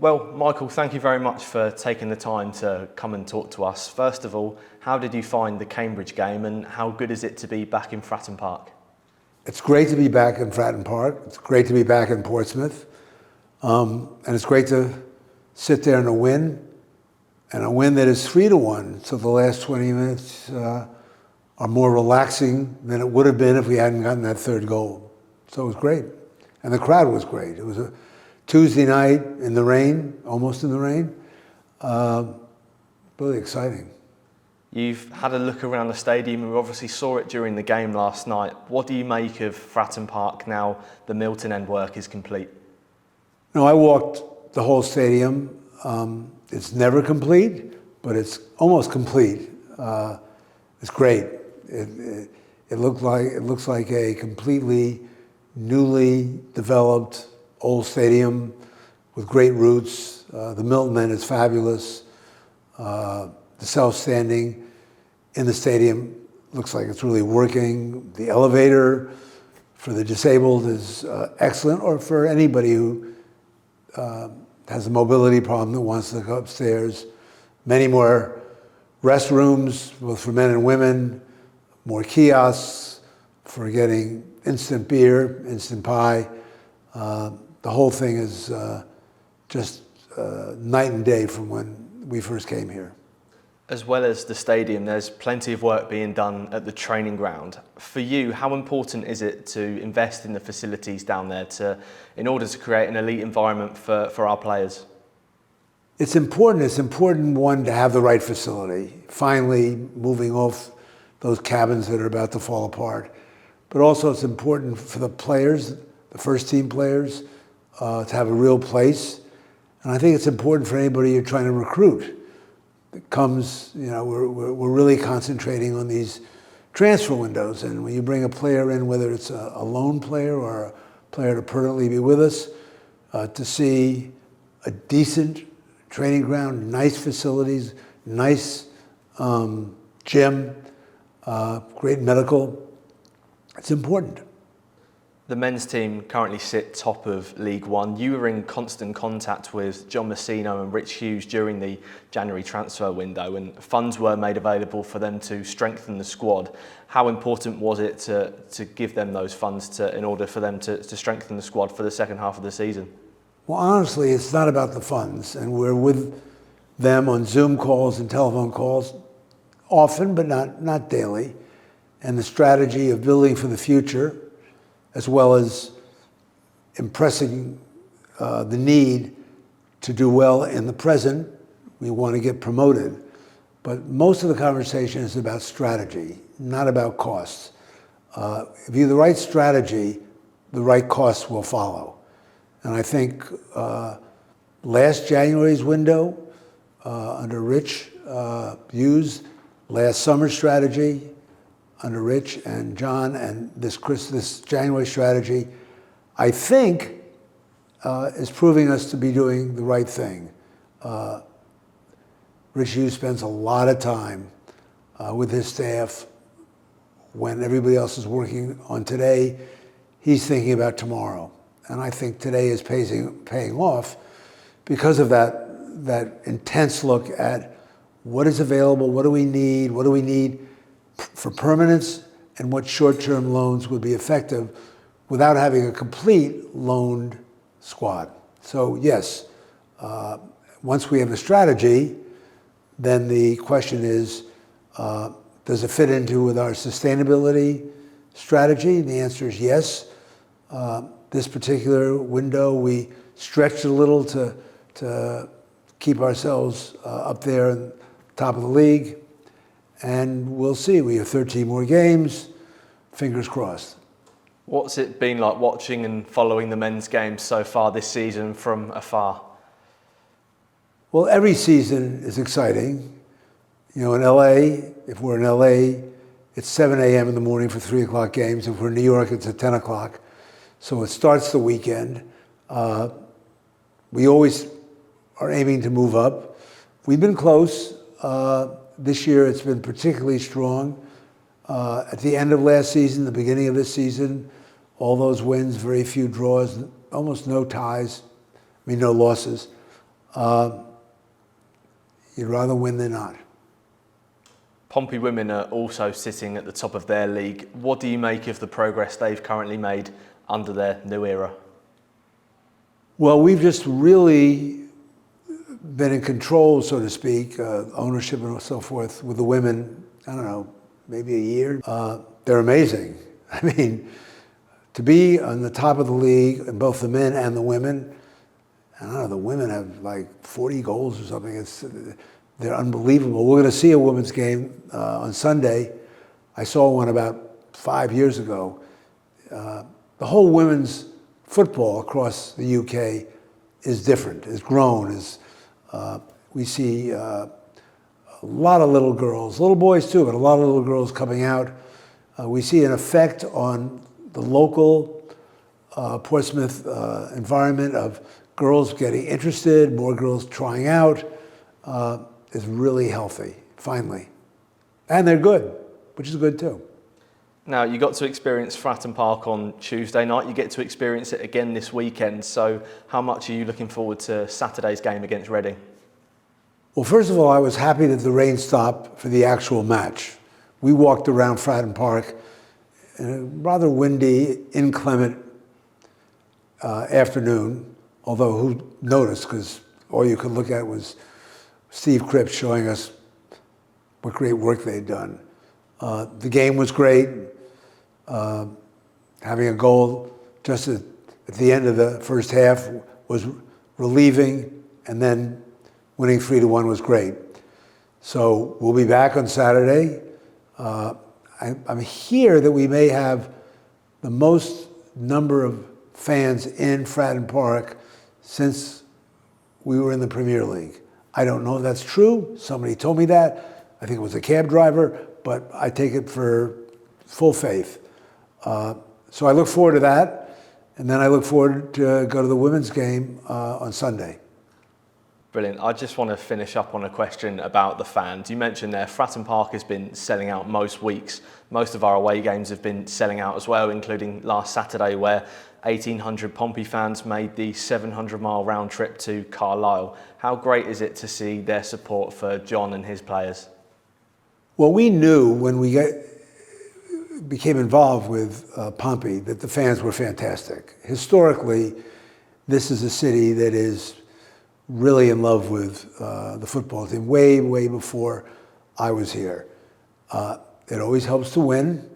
Well, Michael, thank you very much for taking the time to come and talk to us. First of all, how did you find the Cambridge game and how good is it to be back in Fratton Park? It's great to be back in Fratton Park. It's great to be back in Portsmouth. And it's great to sit there and a win that is 3-1. So the last 20 minutes are more relaxing than it would have been if we hadn't gotten that third goal. So it was great. And the crowd was great. It was a Tuesday night in the rain, almost in the rain. Really exciting. You've had a look around the stadium. We obviously saw it during the game last night. What do you make of Fratton Park now the Milton End work is complete? No, I walked the whole stadium. It's never complete, but it's almost complete. It's great. It looks like a completely newly developed old stadium with great roots. The Milton End is fabulous. The self-standing in the stadium looks like it's really working. The elevator for the disabled is excellent, or for anybody who has a mobility problem that wants to go upstairs. Many more restrooms, both for men and women, more kiosks for getting instant beer, instant pie. The whole thing is just night and day from when we first came here. As well as the stadium, there's plenty of work being done at the training ground. For you, how important is it to invest in the facilities down there in order to create an elite environment for our players? It's important. It's important, one, to have the right facility, finally moving off those cabins that are about to fall apart. But also it's important for the players, the first team players, to have a real place. And I think it's important for anybody you're trying to recruit. It comes, we're really concentrating on these transfer windows. And when you bring a player in, whether it's a loan player or a player to permanently be with us, to see a decent training ground, nice facilities, nice gym, great medical, it's important. The men's team currently sit top of League One. You were in constant contact with John Messino and Rich Hughes during the January transfer window, and funds were made available for them to strengthen the squad. How important was it to give them those funds in order for them to strengthen the squad for the second half of the season? Well, honestly, it's not about the funds, and we're with them on Zoom calls and telephone calls often, but not daily. And the strategy of building for the future, as well as impressing the need to do well in the present. We want to get promoted. But most of the conversation is about strategy, not about costs. If you have the right strategy, the right costs will follow. And I think last January's window under Rich Hughes, last summer's strategy under Rich and John, and this January strategy, I think is proving us to be doing the right thing. Rich Hughes spends a lot of time with his staff. When everybody else is working on today, he's thinking about tomorrow. And I think today is paying off because of that intense look at what is available, what do we need for permanence, and what short-term loans would be effective without having a complete loaned squad. So yes, once we have a strategy, then the question is, does it fit into with our sustainability strategy? And the answer is yes. This particular window, we stretched a little to keep ourselves up there at the top of the league. And we'll see. We have 13 more games. Fingers crossed. What's it been like watching and following the men's games so far this season from afar? Well, every season is exciting. In LA, if we're in LA, it's 7 a.m. in the morning for 3 o'clock games. If we're in New York, it's at 10 o'clock. So it starts the weekend. We always are aiming to move up. We've been close. This year it's been particularly strong. At the end of last season, the beginning of this season, all those wins, very few draws, almost no ties, no losses. You'd rather win than not. Pompey Women are also sitting at the top of their league. What do you make of the progress they've currently made under their new era? Well, we've just really been in control, so to speak, ownership and so forth with the women, I don't know, maybe a year. They're amazing. I mean, to be on the top of the league in both the men and the women, I don't know, the women have like 40 goals or something. They're unbelievable. We're going to see a women's game on Sunday. I saw one about 5 years ago. The whole women's football across the UK is different, is grown. We see a lot of little girls, little boys too, but a lot of little girls coming out. We see an effect on the local Portsmouth environment of girls getting interested, more girls trying out. Is really healthy, finally. And they're good, which is good too. Now, you got to experience Fratton Park on Tuesday night. You get to experience it again this weekend. So how much are you looking forward to Saturday's game against Reading? Well, first of all, I was happy that the rain stopped for the actual match. We walked around Fratton Park in a rather windy, inclement afternoon, although who noticed, because all you could look at was Steve Cripps showing us what great work they'd done. The game was great. Having a goal just at the end of the first half was relieving, and then winning 3-1 was great. So we'll be back on Saturday. I'm here that we may have the most number of fans in Fratton Park since we were in the Premier League. I don't know if that's true. Somebody told me that. I think it was a cab driver, but I take it for full faith. So I look forward to that, and then I look forward to go to the women's game on Sunday. Brilliant. I just want to finish up on a question about the fans. You mentioned there Fratton Park has been selling out most weeks. Most of our away games have been selling out as well, including last Saturday where 1,800 Pompey fans made the 700-mile round trip to Carlisle. How great is it to see their support for John and his players? Well, we knew when we became involved with Pompey that the fans were fantastic. Historically, this is a city that is really in love with the football team way, way before I was here. It always helps to win,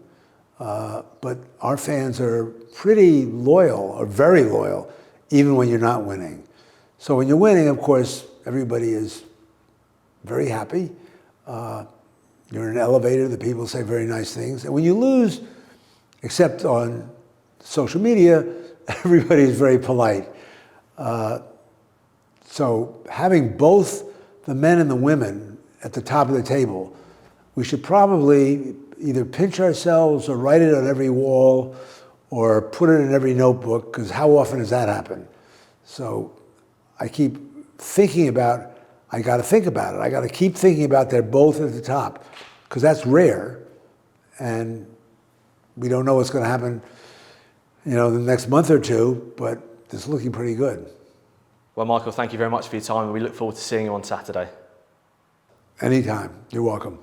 but our fans are pretty loyal, or very loyal, even when you're not winning. So when you're winning, of course, everybody is very happy. You're in an elevator, the people say very nice things. And when you lose, except on social media, everybody is very polite. So having both the men and the women at the top of the table, we should probably either pinch ourselves or write it on every wall or put it in every notebook, because how often does that happen? So I keep thinking about, I got to think about it. I got to keep thinking about they're both at the top, because that's rare, and we don't know what's going to happen, the next month or two, but it's looking pretty good. Well, Michael, thank you very much for your time, and we look forward to seeing you on Saturday. Anytime. You're welcome.